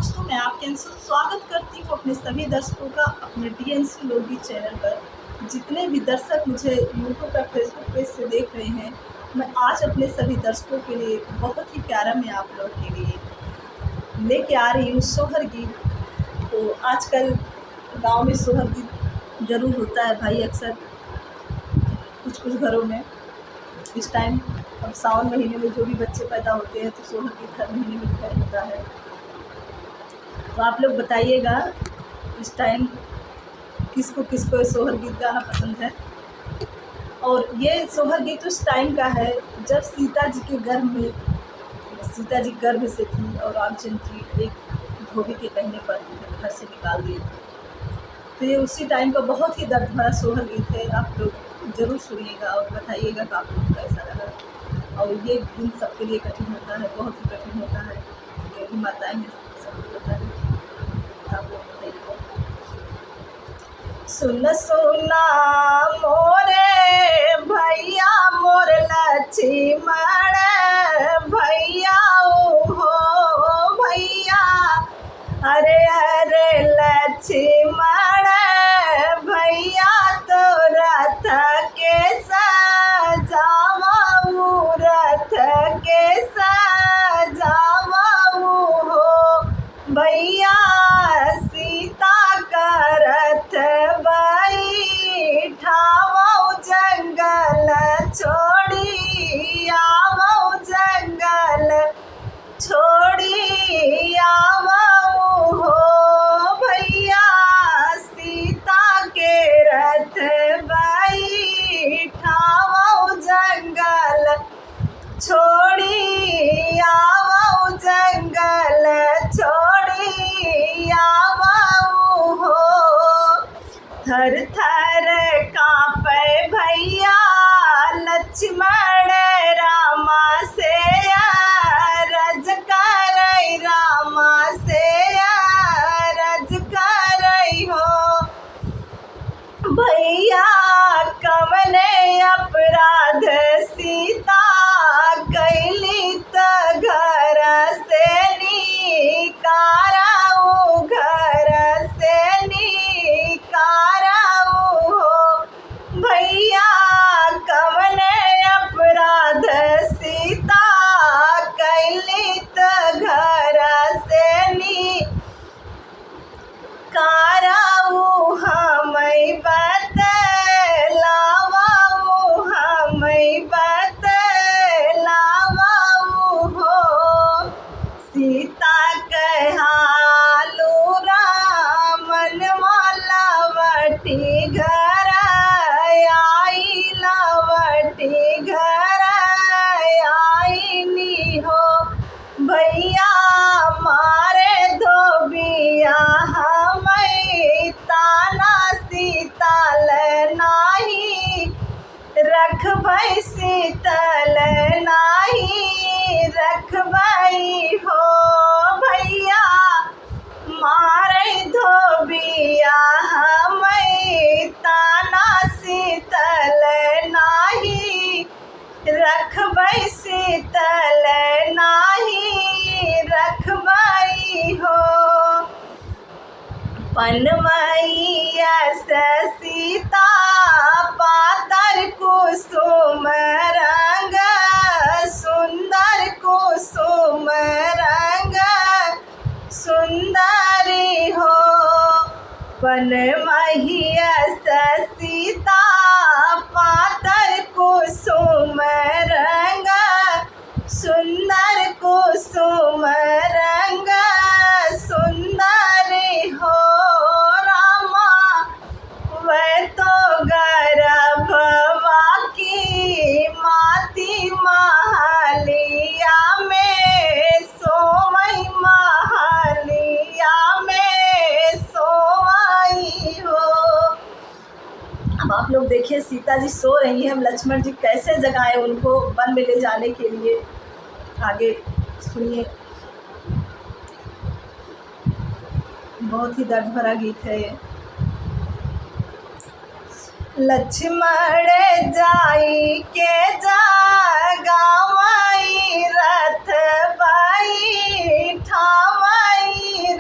दोस्तों, मैं आपके अंशु स्वागत करती हूँ अपने सभी दर्शकों का अपने डीएनसी लोगी चैनल पर। जितने भी दर्शक मुझे यूट्यूब पर फेसबुक पेज से देख रहे हैं, मैं आज अपने सभी दर्शकों के लिए बहुत ही प्यारा मैं आप लोग के लिए लेके आ रही हूँ सोहर गीत। तो आजकल गांव में सोहर गीत ज़रूर होता है भाई, अक्सर कुछ घरों में इस टाइम। अब सावन महीने में जो भी बच्चे पैदा होते हैं तो सोहर गीत हर महीने में खैर होता है। तो आप लोग बताइएगा इस टाइम किसको सोहर गीत गाना पसंद है। और ये सोहर गीत उस टाइम का है जब सीता जी गर्भ से थी और रामचंद्र जी एक धोबी के कहने पर घर से निकाल दिए थे। तो ये उसी टाइम का बहुत ही दर्द भरा सोहर गीत है। आप लोग ज़रूर सुनिएगा और बताइएगा कि आप लोग को कैसा लगा। और ये दिन सबके लिए कठिन होता है, बहुत ही कठिन होता है। जो भी माताएँ हैं सबको होता है। आप लोग बताइएगा। सुन सुना मोरे भैया मोर लक्ष्मण भैया हो भैया, अरे अरे लक्ष्मण भैया तो रथ के सजावाऊ, रथ के सजावाऊ हो भैया, सीता का रथ बैठावाऊ जंगल छोड़ी आवऊ, जंगल छोड़ी आवऊ हो भैया, सीता के रथ बैठावाऊ जंगल छोड़ी आवऊ, जंगल छोड़ी आवऊ हो। थर थर कांपे भैया लक्ष्मण रामा से रज करई, रामा से रज करई हो भैया, कवने अपराध सीता कैली त घर से निकाराऊ, घर से निकाराऊ हो भैया, कवने अपराध सीता कैली त घर से निकाराऊ, हमें बतलावाऊ, हमें बतलावाऊ हो सीता कहालू रामन वाला वटी घर आई, लवटी घर आईनी हो भैया, मारे धोबिया हमें ताना सीतल नाही, रखबई सीतल नाही, रखबई हो भैया, मारे धोबिया हमें ताना सीतल नाही, रखबई सीतल नाही, रखबई हो। पनमैया सीता पातर कुसुम रंग, सुंदर कुसुम रंग सुंदरी हो। पनमैया सीता पातर कुसुम रंग, सुंदर कुसुम रंग सुंदरी हो रामा, वह तो गर्भवा की माती महलिया में सोवई, महलिया में सोवई हो। अब आप लोग देखिए सीता जी सो रही हैं, लक्ष्मण जी कैसे जगाएं उनको वन में ले जाने के लिए। आगे सुनिए, बहुत ही दर्द भरा गीत है ये। लक्ष्मण जाई के जागावई रथ बैठावई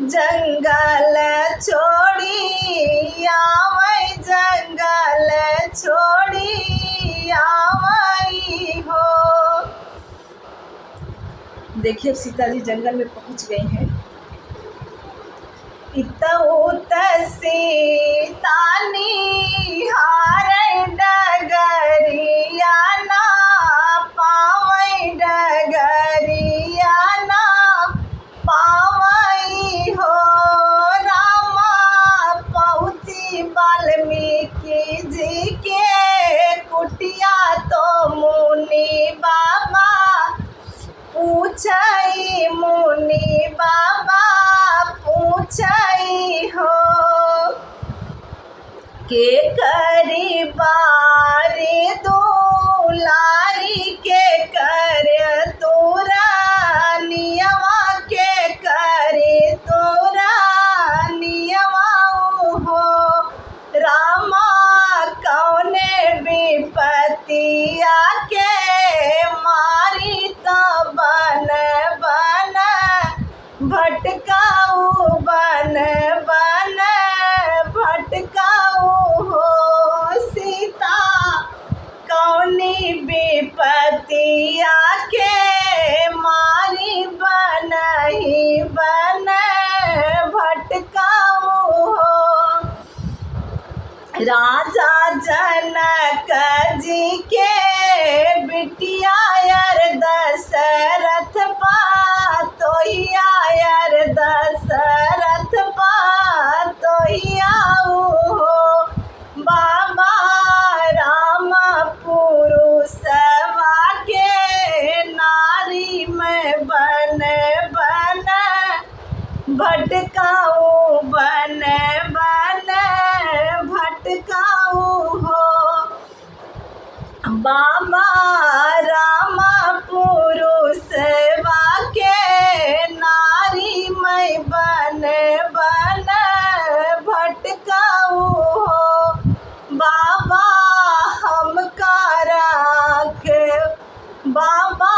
जंगल छोड़ी आवै, जंगल छोड़ी आवै हो। देखिए सीता जी जंगल में पहुंच गई हैं। इतउत सीता निहारै डगरिया ना पावै, डगरिया ना पावै हो। रामा पहुँची वाल्मीकि जी के कुटिया तो मुनि बाबा पूछई, मुनि बाबा पूछई हो। के करी बारी दुलारी, के कर तोरा नियवा, के करे तोरा नियवा हो। रामा कौने विपतिया के मारी तो बन बन भटकाऊ, बन बन भटकाऊ हो। सीता कौनी विपतिया के मारी बनहि बन भटकाऊ हो। राजा जनक जी के बिटिया यार दशरथ पातोहिया, यार दशरथ पातोहिया हो। बाबा राम पुरुषवा के नारी में बन बन भटकाऊ, बन बन भटकाऊ हो। बाबा राम पुरुषवा के नारी में बन बन भटकाऊ हो। बाबा हमका राख, बाबा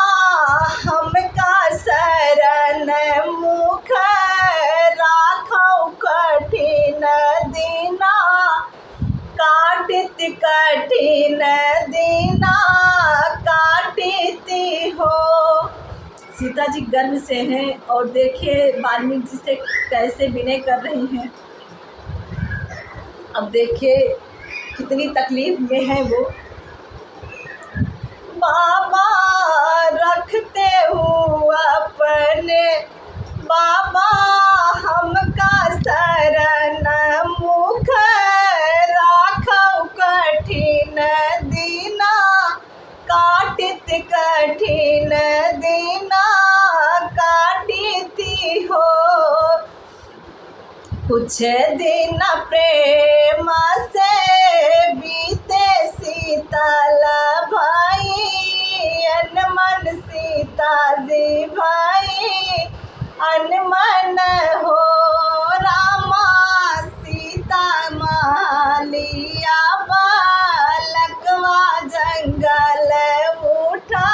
हमका शरण मुख राखौ, कठिन दीना काटित, कठिन दीना काटिती हो। सीता जी गर्व से हैं और देखिए वाल्मीकि जी से कैसे विनय कर रही हैं। अब देखिए कितनी तकलीफ में है वो। बाबा रखते हुए अपने, बाबा हमका शरण मुख राखौ, कठिन दीना काटित, कठिन दीना काटिती हो। कुछ दिन प्रेम से बीते शीतल भाई, अनमन सीता जी भाई अनमन हो। रामा सीता मालिया बालकवा जंगल उठा,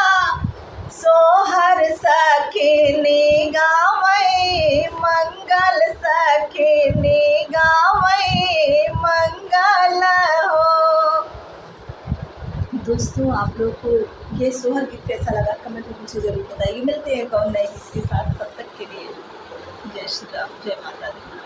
सोहर सखिनी गावै मंगल, सखिनी गावै मंगल हो। दोस्तों आप लोग को ये सोहर गीत कैसा लगा कमेंट में मुझे ज़रूर बताइए। मिलते हैं कौन नए गीत के साथ, तब तक के लिए जय श्री राम, जय माता दी।